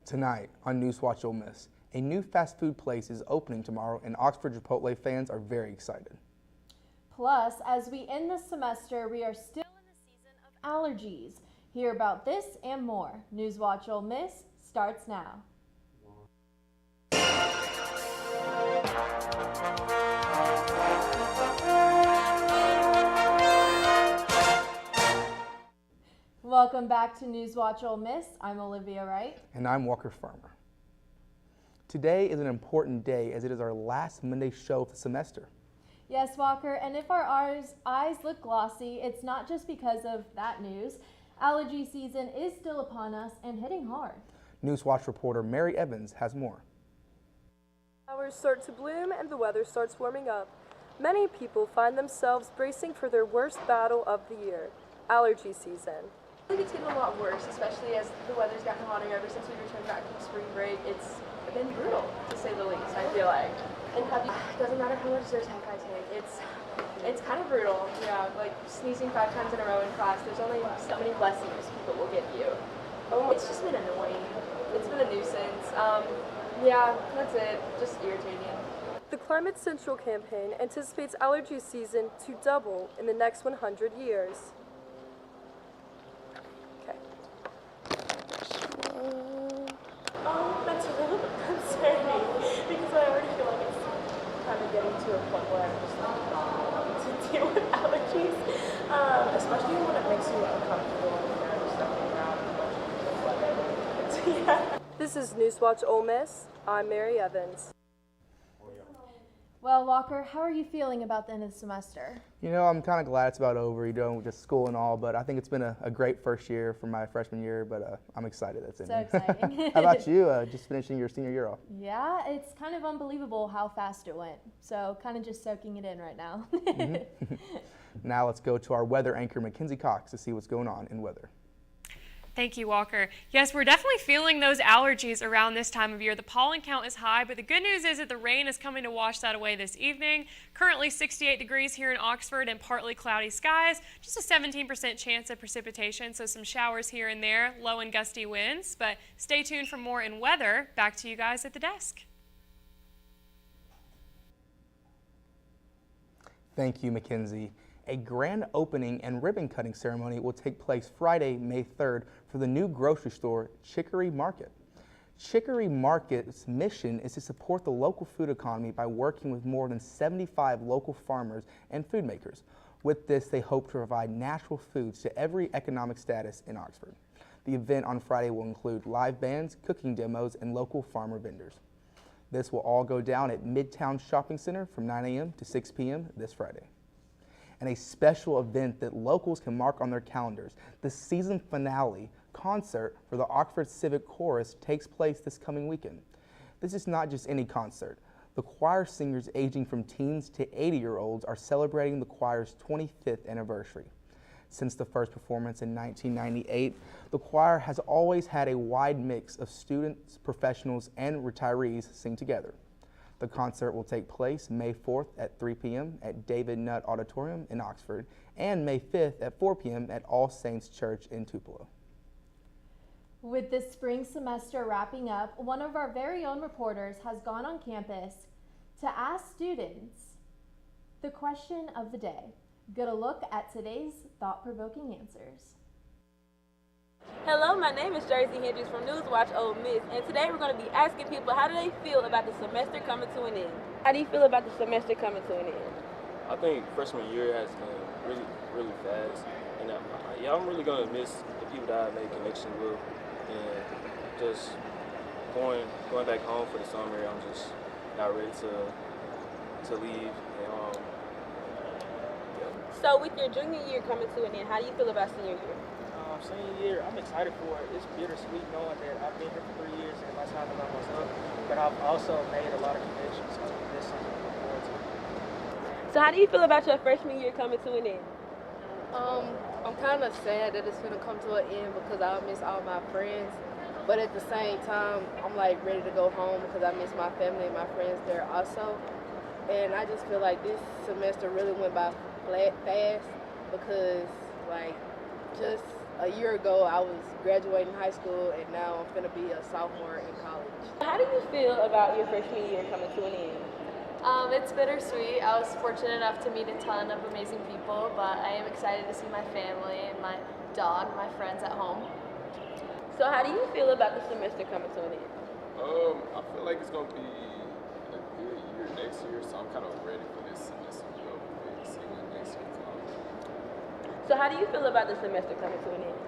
Tonight on NewsWatch Ole Miss, a new fast food place is opening tomorrow and Oxford Chipotle fans are very excited. Plus, as we end the semester, we are still in the season of allergies. Hear about this and more. NewsWatch Ole Miss starts now. Welcome back to NewsWatch Ole Miss. I'm Olivia Wright. And I'm Walker Farmer. Today is an important day as it is our last Monday show of the semester. Yes, Walker, and if our eyes look glossy, it's not just because of that news. Allergy season is still upon us and hitting hard. NewsWatch reporter Mary Evans has more. Flowers start to bloom and the weather starts warming up. Many people find themselves bracing for their worst battle of the year, allergy season. I think it's getting a lot worse, especially as the weather's gotten hotter ever since we returned back from spring break. It's been brutal, to say the least, I feel like. And it doesn't matter how much Zyrtec I take, it's kind of brutal. Yeah, like sneezing 5 times in a row in class, there's only so many blessings people will give you. It's just been annoying. It's been a nuisance. Yeah, that's it. Just irritating. The Climate Central campaign anticipates allergy season to double in the next 100 years. That's a little bit concerning because I already feel like it's kind of getting to a point where I'm just like not to deal with allergies, especially when it makes you uncomfortable and you're stepping around and yeah. This is NewsWatch Ole Miss. I'm Mary Evans. Well, Walker, how are you feeling about the end of the semester? You know, I'm kind of glad it's about over, with just school and all, but I think it's been a great first year for my freshman year, but I'm excited that's ending. So exciting. How about you, just finishing your senior year off? Yeah, it's kind of unbelievable how fast it went, so kind of just soaking it in right now. Now let's go to our weather anchor, Mackenzie Cox, to see what's going on in weather. Thank you, Walker. Yes, we're definitely feeling those allergies around this time of year. The pollen count is high, but the good news is that the rain is coming to wash that away this evening. Currently 68 degrees here in Oxford and partly cloudy skies. Just a 17% chance of precipitation, so some showers here and there, low and gusty winds. But stay tuned for more in weather. Back to you guys at the desk. Thank you, Mackenzie. A grand opening and ribbon cutting ceremony will take place Friday, May 3rd for the new grocery store, Chicory Market. Chicory Market's mission is to support the local food economy by working with more than 75 local farmers and food makers. With this, they hope to provide natural foods to every economic status in Oxford. The event on Friday will include live bands, cooking demos, and local farmer vendors. This will all go down at Midtown Shopping Center from 9 a.m. to 6 p.m. this Friday. And a special event that locals can mark on their calendars. The season finale concert for the Oxford Civic Chorus takes place this coming weekend. This is not just any concert. The choir singers aging from teens to 80-year-olds are celebrating the choir's 25th anniversary. Since the first performance in 1998, the choir has always had a wide mix of students, professionals, and retirees sing together. The concert will take place May 4th at 3 p.m. at David Nutt Auditorium in Oxford and May 5th at 4 p.m. at All Saints Church in Tupelo. With this spring semester wrapping up, one of our very own reporters has gone on campus to ask students the question of the day. Get a look at today's thought-provoking answers. Hello, my name is Jersey Hendricks from NewsWatch Ole Miss, and today we're going to be asking people how do they feel about the semester coming to an end. How do you feel about the semester coming to an end? I think freshman year has been really fast, and I'm really going to miss the people that I made connections with, and just going back home for the summer. I'm just not ready to leave. And, yeah. So with your junior year coming to an end, how do you feel about senior year? Senior year, I'm excited for it. It's bittersweet knowing that I've been here for 3 years and my time by myself, but I've also made a lot of connections, so this something to look forward to. So how do you feel about your freshman year coming to an end? I'm kind of sad that it's going to come to an end because I miss all my friends, but at the same time, I'm like ready to go home because I miss my family and my friends there also. And I just feel like this semester really went by fast because like just a year ago I was graduating high school, and now I'm gonna be a sophomore in college. How do you feel about your freshman year coming to an end? It's bittersweet. I was fortunate enough to meet a ton of amazing people, but I am excited to see my family and my dog, my friends at home. So how do you feel about the semester coming to an end? I feel like it's gonna be a good year next year, so I'm kind of ready for this semester to go and see what next year comes. So how do you feel about the semester coming to an end?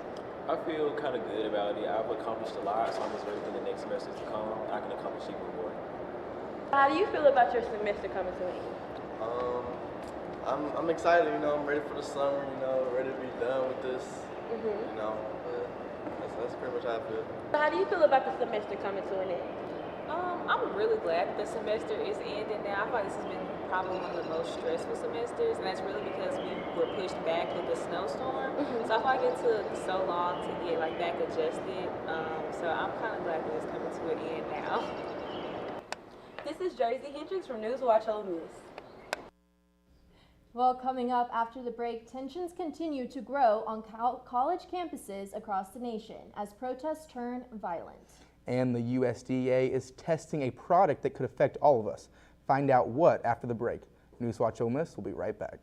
I feel kind of good about it. I've accomplished a lot, so I'm just ready for the next semester to come. I can accomplish even more. How do you feel about your semester coming to an end? I'm excited, I'm ready for the summer, ready to be done with this, but that's pretty much how I feel. So how do you feel about the semester coming to an end? I'm really glad that the semester is ending now. I feel like this has been probably one of the most stressful semesters, and that's really because we were pushed back with the snowstorm. So I feel like it took so long to get back adjusted. So I'm kind of glad that it's coming to an end now. This is Jersey Hendricks from NewsWatch Ole Miss. Well, coming up after the break, tensions continue to grow on college campuses across the nation as protests turn violent. And the USDA is testing a product that could affect all of us. Find out what after the break. NewsWatch Ole Miss will be right back.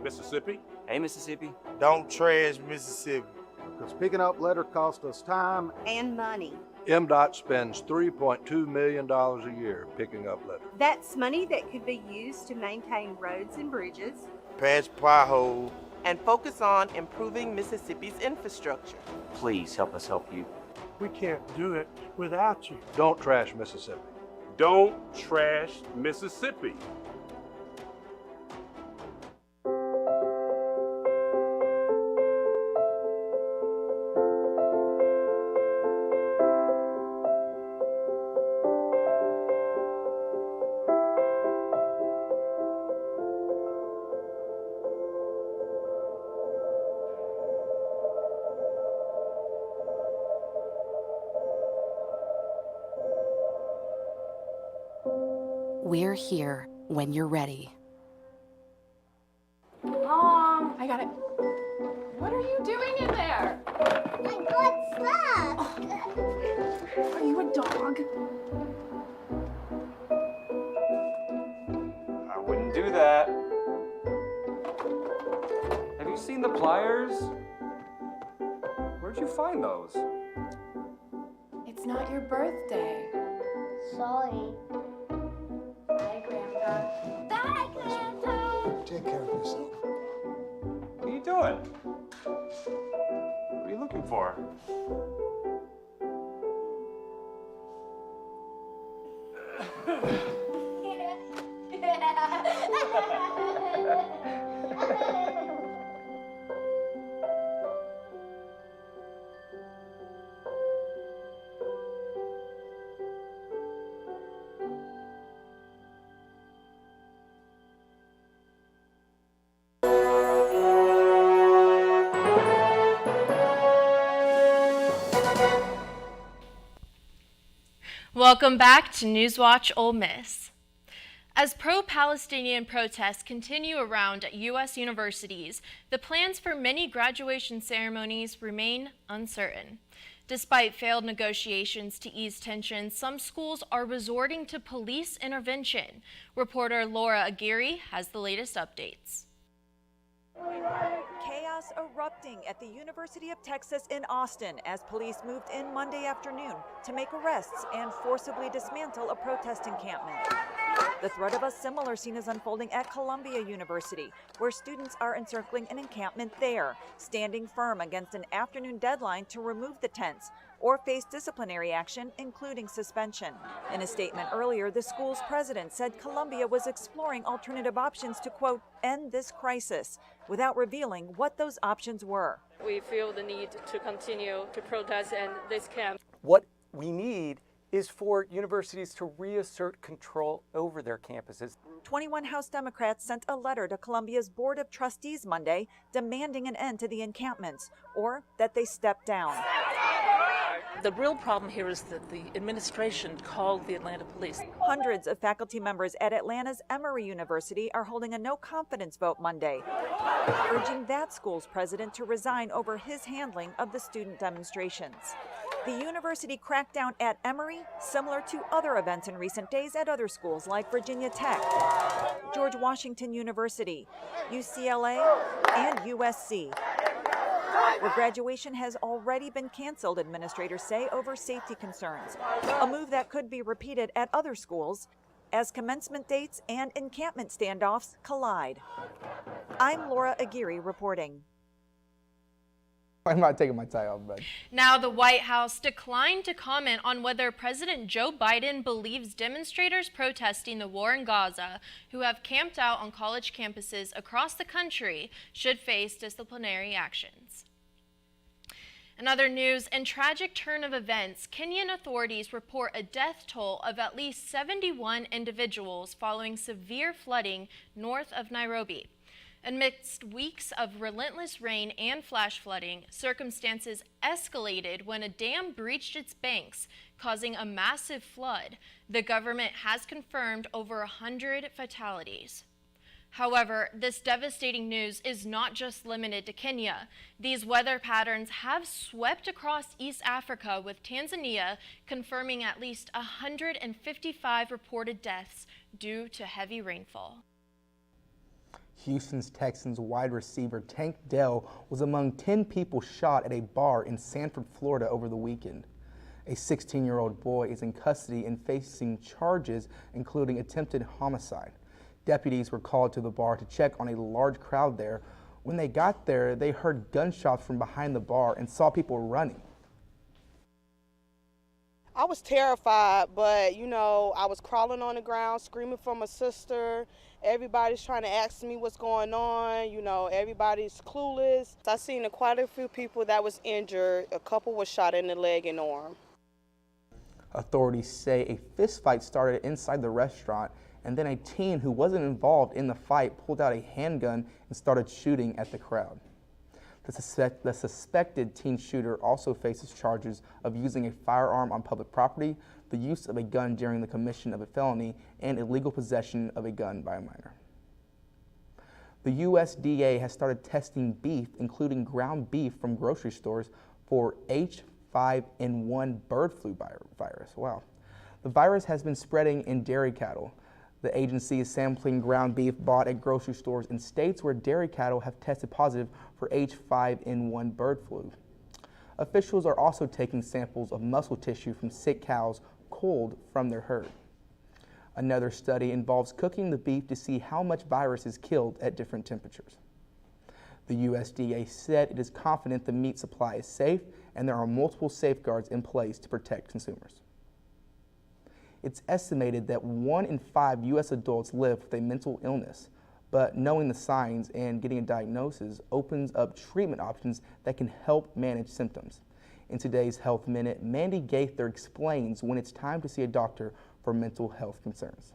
Mississippi. Hey, Mississippi. Don't trash Mississippi. Because picking up litter costs us time and money. MDOT spends $3.2 million a year picking up litter. That's money that could be used to maintain roads and bridges, patch potholes, and focus on improving Mississippi's infrastructure. Please help us help you. We can't do it without you. Don't trash Mississippi. Don't trash Mississippi. We're here when you're ready. Mom, I got it. What are you doing in there? I got stuck. Oh. Are you a dog? I wouldn't do that. Have you seen the pliers? Where'd you find those? It's not your birthday. Sorry. Bye, Grandpa. Bye, Grandpa. Take care of yourself. What are you doing? What are you looking for? Welcome back to NewsWatch Ole Miss. As pro-Palestinian protests continue around U.S. universities, the plans for many graduation ceremonies remain uncertain. Despite failed negotiations to ease tensions, some schools are resorting to police intervention. Reporter Laura Aguirre has the latest updates. Chaos erupting at the University of Texas in Austin as police moved in Monday afternoon to make arrests and forcibly dismantle a protest encampment. The threat of a similar scene is unfolding at Columbia University, where students are encircling an encampment there, standing firm against an afternoon deadline to remove the tents or face disciplinary action, including suspension. In a statement earlier, the school's president said Columbia was exploring alternative options to, quote, end this crisis, without revealing what those options were. We feel the need to continue to protest in this camp. What we need is for universities to reassert control over their campuses. 21 House Democrats sent a letter to Columbia's Board of Trustees Monday demanding an end to the encampments or that they step down. The real problem here is that the administration called the Atlanta police. Hundreds of faculty members at Atlanta's Emory University are holding a no-confidence vote Monday, urging that school's president to resign over his handling of the student demonstrations. The university crackdown at Emory, similar to other events in recent days at other schools like Virginia Tech, George Washington University, UCLA, and USC, where graduation has already been canceled, administrators say, over safety concerns, a move that could be repeated at other schools as commencement dates and encampment standoffs collide. I'm Laura Aguirre reporting. I'm not taking my tie off, but. Now, the White House declined to comment on whether President Joe Biden believes demonstrators protesting the war in Gaza, who have camped out on college campuses across the country, should face disciplinary actions. In other news, and tragic turn of events, Kenyan authorities report a death toll of at least 71 individuals following severe flooding north of Nairobi. Amidst weeks of relentless rain and flash flooding, circumstances escalated when a dam breached its banks, causing a massive flood. The government has confirmed over 100 fatalities. However, this devastating news is not just limited to Kenya. These weather patterns have swept across East Africa, with Tanzania confirming at least 155 reported deaths due to heavy rainfall. Houston's Texans wide receiver Tank Dell was among 10 people shot at a bar in Sanford, Florida over the weekend. A 16-year-old boy is in custody and facing charges including attempted homicide. Deputies were called to the bar to check on a large crowd there. When they got there, they heard gunshots from behind the bar and saw people running. I was terrified, but I was crawling on the ground, screaming for my sister. Everybody's trying to ask me what's going on. Everybody's clueless. I seen quite a few people that was injured. A couple was shot in the leg and arm. Authorities say a fist fight started inside the restaurant, and then a teen who wasn't involved in the fight pulled out a handgun and started shooting at the crowd. The suspected teen shooter also faces charges of using a firearm on public property, the use of a gun during the commission of a felony, and illegal possession of a gun by a minor. The USDA has started testing beef, including ground beef from grocery stores, for H5N1 bird flu virus. Wow. The virus has been spreading in dairy cattle. The agency is sampling ground beef bought at grocery stores in states where dairy cattle have tested positive for H5N1 bird flu. Officials are also taking samples of muscle tissue from sick cows culled from their herd. Another study involves cooking the beef to see how much virus is killed at different temperatures. The USDA said it is confident the meat supply is safe and there are multiple safeguards in place to protect consumers. It's estimated that 1 in 5 U.S. adults live with a mental illness, but knowing the signs and getting a diagnosis opens up treatment options that can help manage symptoms. In today's Health Minute, Mandy Gaither explains when it's time to see a doctor for mental health concerns.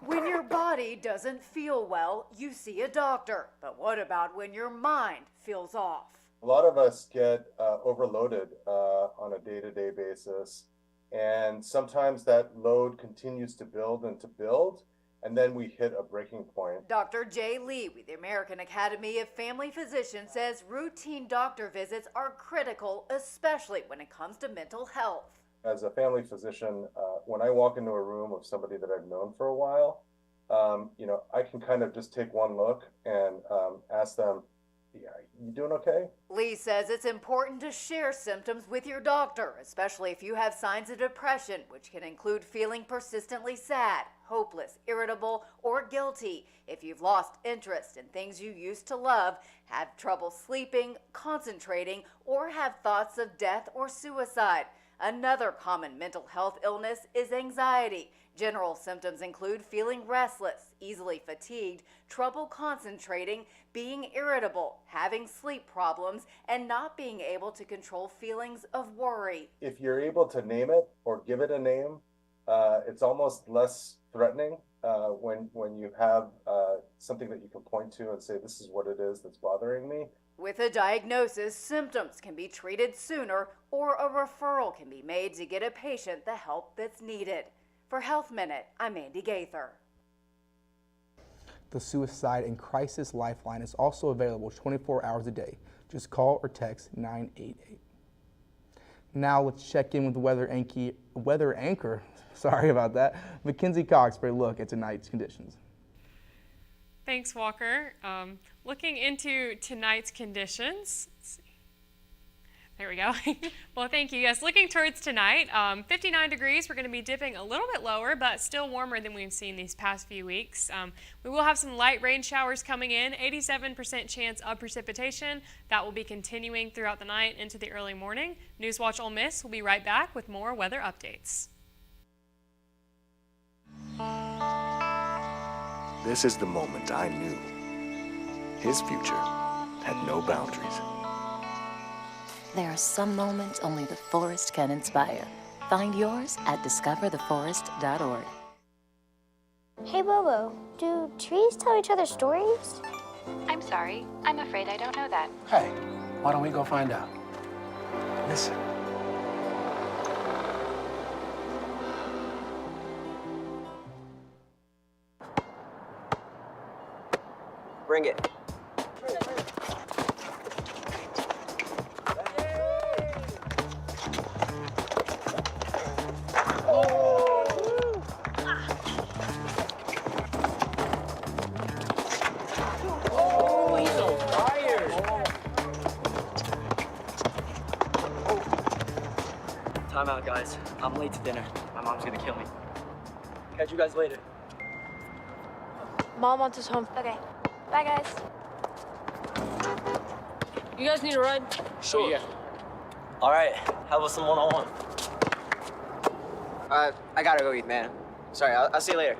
When your body doesn't feel well, you see a doctor. But what about when your mind feels off? A lot of us get overloaded on a day-to-day basis. And sometimes that load continues to build and to build, and then we hit a breaking point. Dr. Jay Lee with the American Academy of Family Physicians says routine doctor visits are critical, especially when it comes to mental health. As a family physician, when I walk into a room of somebody that I've known for a while, I can kind of just take one look and ask them, "Yeah, you doing okay?" Lee says it's important to share symptoms with your doctor, especially if you have signs of depression, which can include feeling persistently sad, hopeless, irritable, or guilty. If you've lost interest in things you used to love, have trouble sleeping, concentrating, or have thoughts of death or suicide. Another common mental health illness is anxiety. General symptoms include feeling restless, easily fatigued, trouble concentrating, being irritable, having sleep problems, and not being able to control feelings of worry. If you're able to name it or give it a name, it's almost less threatening when you have something that you can point to and say, this is what it is that's bothering me, With a diagnosis, symptoms can be treated sooner or a referral can be made to get a patient the help that's needed. For Health Minute, I'm Andy Gaither. The Suicide and Crisis Lifeline is also available 24 hours a day. Just call or text 988. Now let's check in with weather anchor, sorry about that, Mackenzie Cox for a look at tonight's conditions. Thanks, Walker. Looking into tonight's conditions. Let's see. There we go. Well, thank you. Yes, looking towards tonight, 59 degrees. We're going to be dipping a little bit lower, but still warmer than we've seen these past few weeks. We will have some light rain showers coming in, 87% chance of precipitation. That will be continuing throughout the night into the early morning. NewsWatch Ole Miss will be right back with more weather updates. This is the moment I knew his future had no boundaries. There are some moments only the forest can inspire. Find yours at discovertheforest.org. Hey, Bobo, do trees tell each other stories? I'm sorry. I'm afraid I don't know that. Hey, why don't we go find out? Listen. Bring it. Time out, guys. I'm late to dinner. My mom's gonna kill me. Catch you guys later. Mom wants us home. Okay. Bye, guys. You guys need a ride? Sure. Yeah. All right. How about some one-on-one? I gotta go eat, man. Sorry. I'll see you later.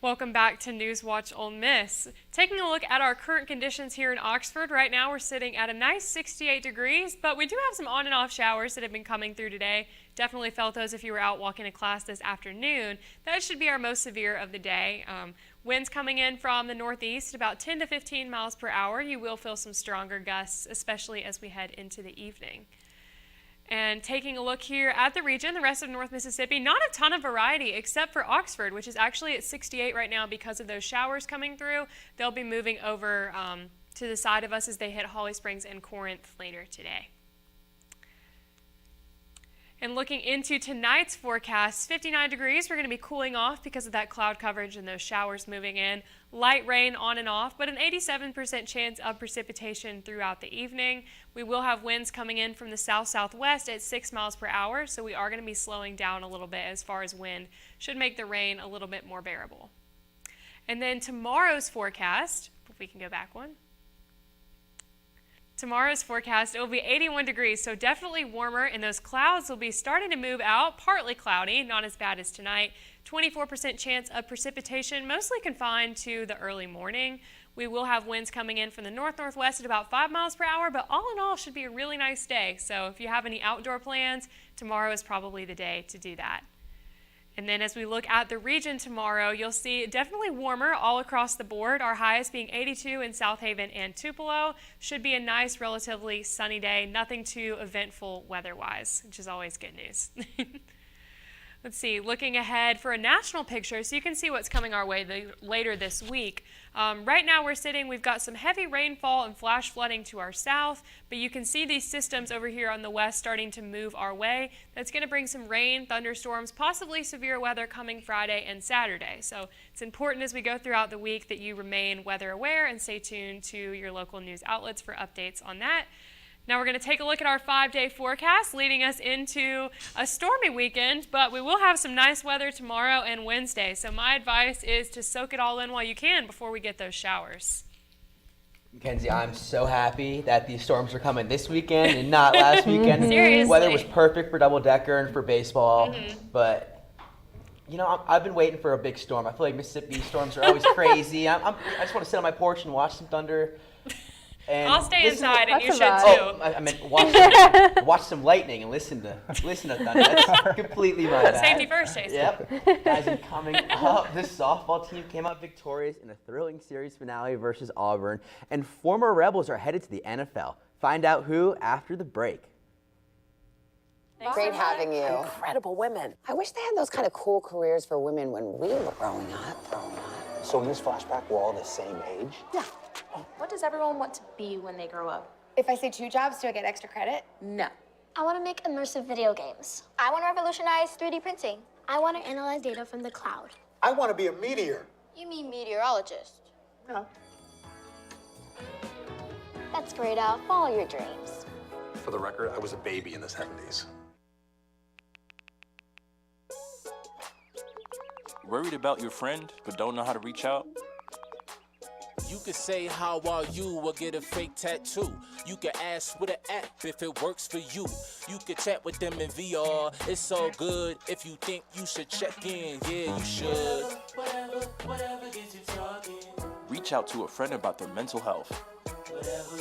Welcome back to NewsWatch Ole Miss. Taking a look at our current conditions here in Oxford, right now we're sitting at a nice 68 degrees, but we do have some on and off showers that have been coming through today. Definitely felt those if you were out walking to class this afternoon. That should be our most severe of the day. Winds coming in from the northeast, about 10 to 15 miles per hour. You will feel some stronger gusts, especially as we head into the evening. And taking a look here at the region, the rest of North Mississippi, not a ton of variety except for Oxford, which is actually at 68 right now because of those showers coming through. They'll be moving over to the side of us as they hit Holly Springs and Corinth later today. And looking into tonight's forecast, 59 degrees, we're going to be cooling off because of that cloud coverage and those showers moving in. Light rain on and off, but an 87% chance of precipitation throughout the evening. We will have winds coming in from the south-southwest at 6 miles per hour, so we are going to be slowing down a little bit as far as wind. Should make the rain a little bit more bearable. And then tomorrow's forecast, if we can go back one. Tomorrow's forecast, it will be 81 degrees, so definitely warmer, and those clouds will be starting to move out, partly cloudy, not as bad as tonight. 24% chance of precipitation, mostly confined to the early morning. We will have winds coming in from the north-northwest at about 5 miles per hour, but all in all, should be a really nice day. So if you have any outdoor plans, tomorrow is probably the day to do that. And then as we look at the region tomorrow, you'll see definitely warmer all across the board. Our highest being 82 in South Haven and Tupelo. Should be a nice, relatively sunny day. Nothing too eventful weather-wise, which is always good news. Let's see, looking ahead for a national picture so you can see what's coming our way later this week. Right now we've got some heavy rainfall and flash flooding to our south, but you can see these systems over here on the west starting to move our way. That's going to bring some rain, thunderstorms, possibly severe weather coming Friday and Saturday. So it's important as we go throughout the week that you remain weather aware and stay tuned to your local news outlets for updates on that. Now we're going to take a look at our 5-day forecast leading us into a stormy weekend, but we will have some nice weather tomorrow and Wednesday. So my advice is to soak it all in while you can before we get those showers. Mackenzie, I'm so happy that these storms are coming this weekend and not last weekend. Seriously. Weather was perfect for double-decker and for baseball, but you know, I've been waiting for a big storm. I feel like Mississippi storms are always crazy. I just want to sit on my porch and watch some thunder. And I'll stay inside, and you should too. Oh, I meant watch some lightning and listen to thunder. That's completely my bad. Safety first, Jason. Yep. Guys, and coming up, this softball team came out victorious in a thrilling series finale versus Auburn, and former Rebels are headed to the NFL. Find out who after the break. Great having you. Incredible women. I wish they had those kind of cool careers for women when we were growing up. So in this flashback, we're all the same age? Yeah. What does everyone want to be when they grow up? If I say 2 jobs, do I get extra credit? No. I want to make immersive video games. I want to revolutionize 3D printing. I want to analyze data from the cloud. I want to be a meteor. You mean meteorologist? No. That's great, Al. Follow your dreams. For the record, I was a baby in the 70s. Worried about your friend, but don't know how to reach out? You could say, how are you, or get a fake tattoo. You could ask with an app if it works for you. You could chat with them in VR, it's so good. If you think you should check in, yeah, you should. Whatever gets you talking. Reach out to a friend about their mental health. Whatever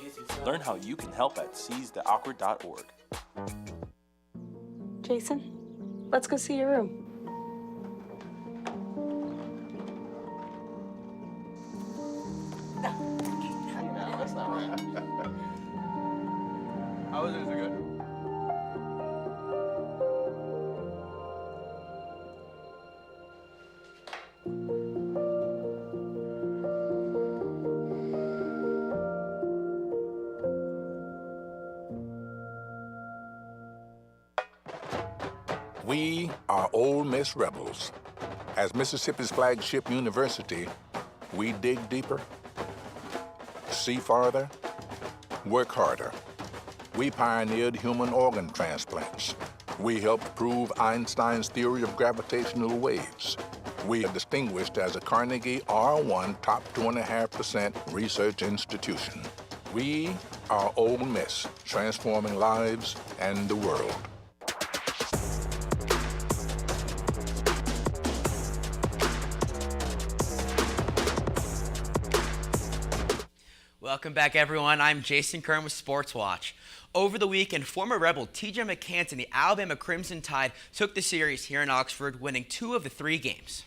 gets you talking. Learn how you can help at seizetheawkward.org. Jason, let's go see your room. How was it? Is it good? We are Ole Miss Rebels. As Mississippi's flagship university, we dig deeper, see farther, work harder. We pioneered human organ transplants. We helped prove Einstein's theory of gravitational waves. We are distinguished as a Carnegie R1 top 2.5% research institution. We are Ole Miss, transforming lives and the world. Welcome back, everyone. I'm Jason Kern with Sports Watch. Over the weekend, former Rebel T.J. McCants and the Alabama Crimson Tide took the series here in Oxford, winning 2 of the 3 games.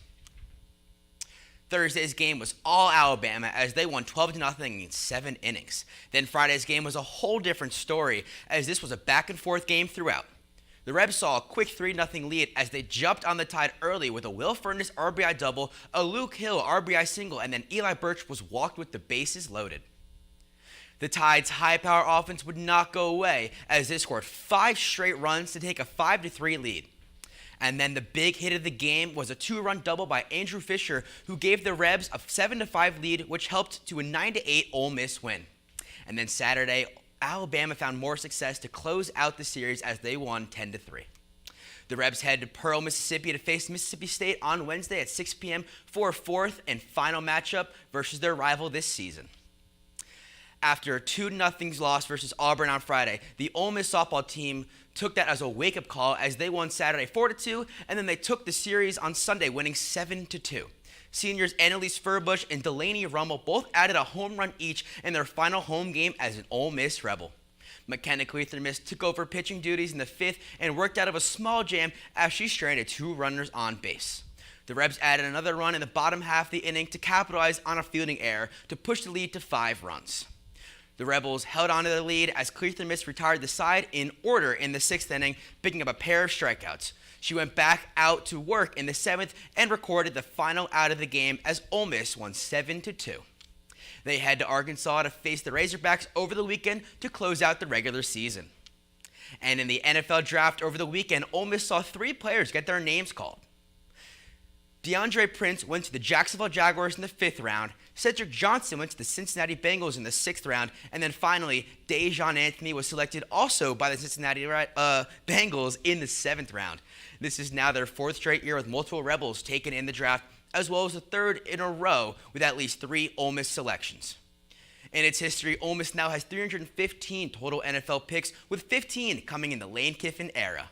Thursday's game was all Alabama as they won 12-0 in 7 innings. Then Friday's game was a whole different story as this was a back-and-forth game throughout. The Rebs saw a quick 3-0 lead as they jumped on the Tide early with a Will Furness RBI double, a Luke Hill RBI single, and then Eli Birch was walked with the bases loaded. The Tide's high-power offense would not go away as they scored 5 straight runs to take a 5-3 lead. And then the big hit of the game was a 2-run double by Andrew Fisher, who gave the Rebs a 7-5 lead, which helped to a 9-8 Ole Miss win. And then Saturday, Alabama found more success to close out the series as they won 10-3. The Rebs head to Pearl, Mississippi to face Mississippi State on Wednesday at 6 p.m. for a 4th and final matchup versus their rival this season. After a 2-0 loss versus Auburn on Friday, the Ole Miss softball team took that as a wake-up call as they won Saturday 4-2, and then they took the series on Sunday, winning 7-2. Seniors Annalise Furbush and Delaney Rummel both added a home run each in their final home game as an Ole Miss Rebel. McKenna Cleathermiss took over pitching duties in the 5th and worked out of a small jam as she stranded 2 runners on base. The Rebs added another run in the bottom half of the inning to capitalize on a fielding error to push the lead to 5 runs. The Rebels held on to the lead as Cleveland Miss retired the side in order in the 6th inning, picking up a pair of strikeouts. She went back out to work in the 7th and recorded the final out of the game as Ole Miss won 7-2. They head to Arkansas to face the Razorbacks over the weekend to close out the regular season. And in the NFL draft over the weekend, Ole Miss saw 3 players get their names called. DeAndre Prince went to the Jacksonville Jaguars in the 5th round, Cedric Johnson went to the Cincinnati Bengals in the 6th round, and then finally, Dejon Anthony was selected also by the Cincinnati Bengals in the 7th round. This is now their 4th straight year with multiple Rebels taken in the draft, as well as the 3rd in a row with at least 3 Ole Miss selections. In its history, Ole Miss now has 315 total NFL picks, with 15 coming in the Lane Kiffin era.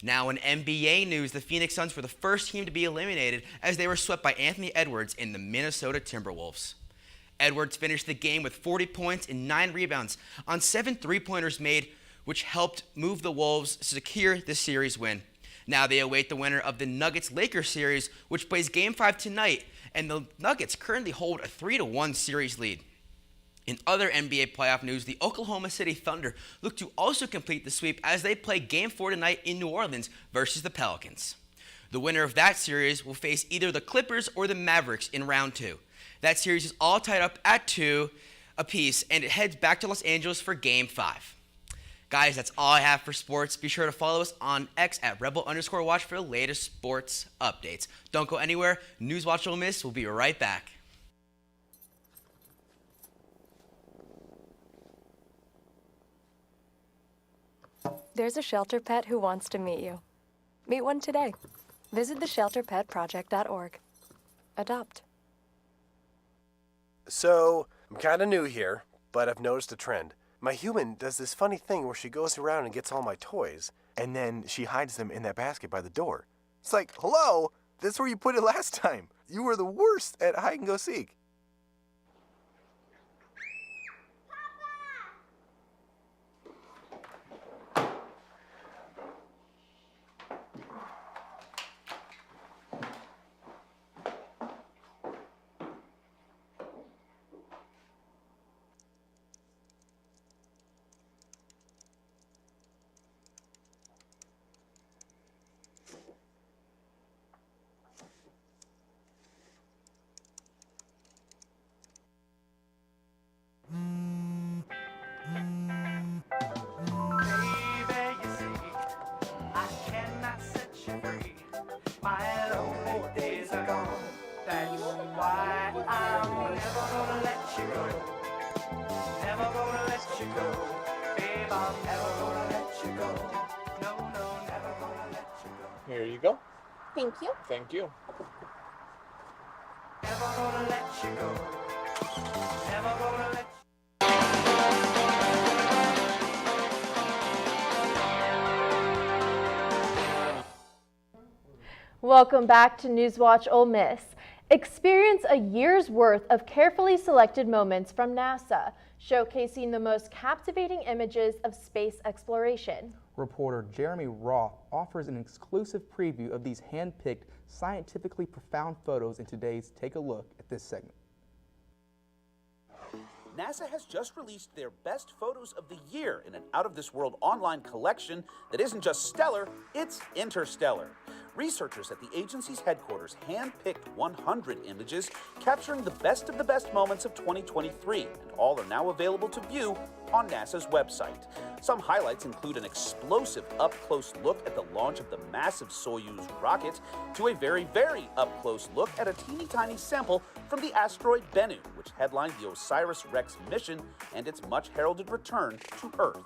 Now in NBA news, the Phoenix Suns were the first team to be eliminated as they were swept by Anthony Edwards in the Minnesota Timberwolves. Edwards finished the game with 40 points and 9 rebounds on 7 three-pointers made, which helped move the Wolves secure the series win. Now they await the winner of the Nuggets-Lakers series, which plays Game 5 tonight, and the Nuggets currently hold a 3-1 series lead. In other NBA playoff news, the Oklahoma City Thunder look to also complete the sweep as they play Game 4 tonight in New Orleans versus the Pelicans. The winner of that series will face either the Clippers or the Mavericks in round 2. That series is all tied up at 2 apiece, and it heads back to Los Angeles for Game 5. Guys, that's all I have for sports. Be sure to follow us on X at @Rebel_Watch for the latest sports updates. Don't go anywhere. NewsWatch Ole Miss will be right back. There's a shelter pet who wants to meet you. Meet one today. Visit theshelterpetproject.org. Adopt. So, I'm kind of new here, but I've noticed a trend. My human does this funny thing where she goes around and gets all my toys, and then she hides them in that basket by the door. It's like, hello, that's where you put it last time. You were the worst at hide and go seek. Here you go. Thank you. Thank you. Never gonna let you go. Never gonna let Welcome back to NewsWatch Ole Miss. Experience a year's worth of carefully selected moments from NASA, showcasing the most captivating images of space exploration. Reporter Jeremy Roth offers an exclusive preview of these hand-picked, scientifically profound photos in today's Take a Look at this segment. NASA has just released their best photos of the year in an out-of-this-world online collection that isn't just stellar, it's interstellar. Researchers at the agency's headquarters hand-picked 100 images capturing the best moments of 2023, and all are now available to view on NASA's website. Some highlights include an explosive up-close look at the launch of the massive Soyuz rocket, to a very up-close look at a teeny-tiny sample from the asteroid Bennu, which headlined the OSIRIS-REx mission and its much-heralded return to Earth.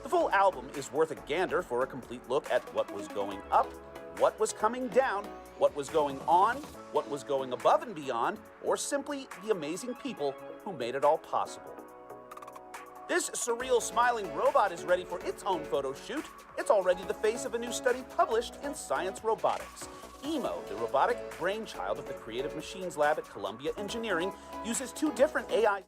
The full album is worth a gander for a complete look at what was going up, what was coming down, what was going on, what was going above and beyond, or simply the amazing people who made it all possible. This surreal smiling robot is ready for its own photo shoot. It's already the face of a new study published in Science Robotics. EMO, the robotic brainchild of the Creative Machines Lab at Columbia Engineering, uses 2 different AI.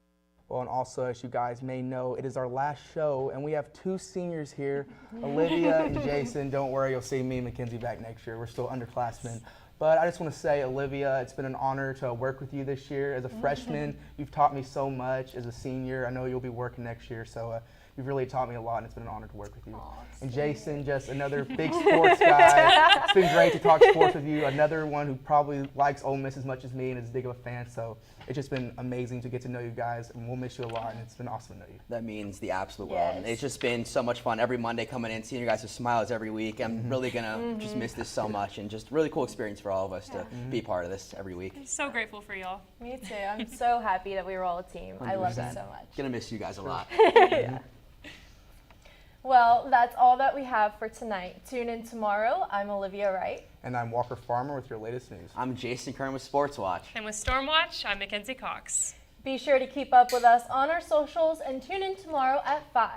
Well, and also, as you guys may know, it is our last show, and we have 2 seniors here, Olivia and Jason. Don't worry, you'll see me and Mackenzie back next year. We're still underclassmen. But I just want to say, Olivia, it's been an honor to work with you this year. As a freshman, you've taught me so much. As a senior, I know you'll be working next year, so you've really taught me a lot, and it's been an honor to work with you. And Jason, just another big sports guy. It's been great to talk sports with you. Another one who probably likes Ole Miss as much as me and is as big of a fan. So it's just been amazing to get to know you guys, and we'll miss you a lot, and it's been awesome to know you. That means the absolute world. And it's just been so much fun every Monday coming in, seeing you guys' smiles every week. I'm really going to just miss this so much, and just really cool experience for all of us to be part of this every week. I'm so grateful for y'all. Me too. I'm so happy that we were all a team. 100%. I love it so much. Gonna miss you guys a lot. Yeah. Well, that's all that we have for tonight. Tune in tomorrow. I'm Olivia Wright. And I'm Walker Farmer with your latest news. I'm Jason Kern with Sports Watch. And with Stormwatch, I'm Mackenzie Cox. Be sure to keep up with us on our socials and tune in tomorrow at 5.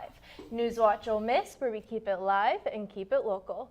NewsWatch Ole Miss, where we keep it live and keep it local.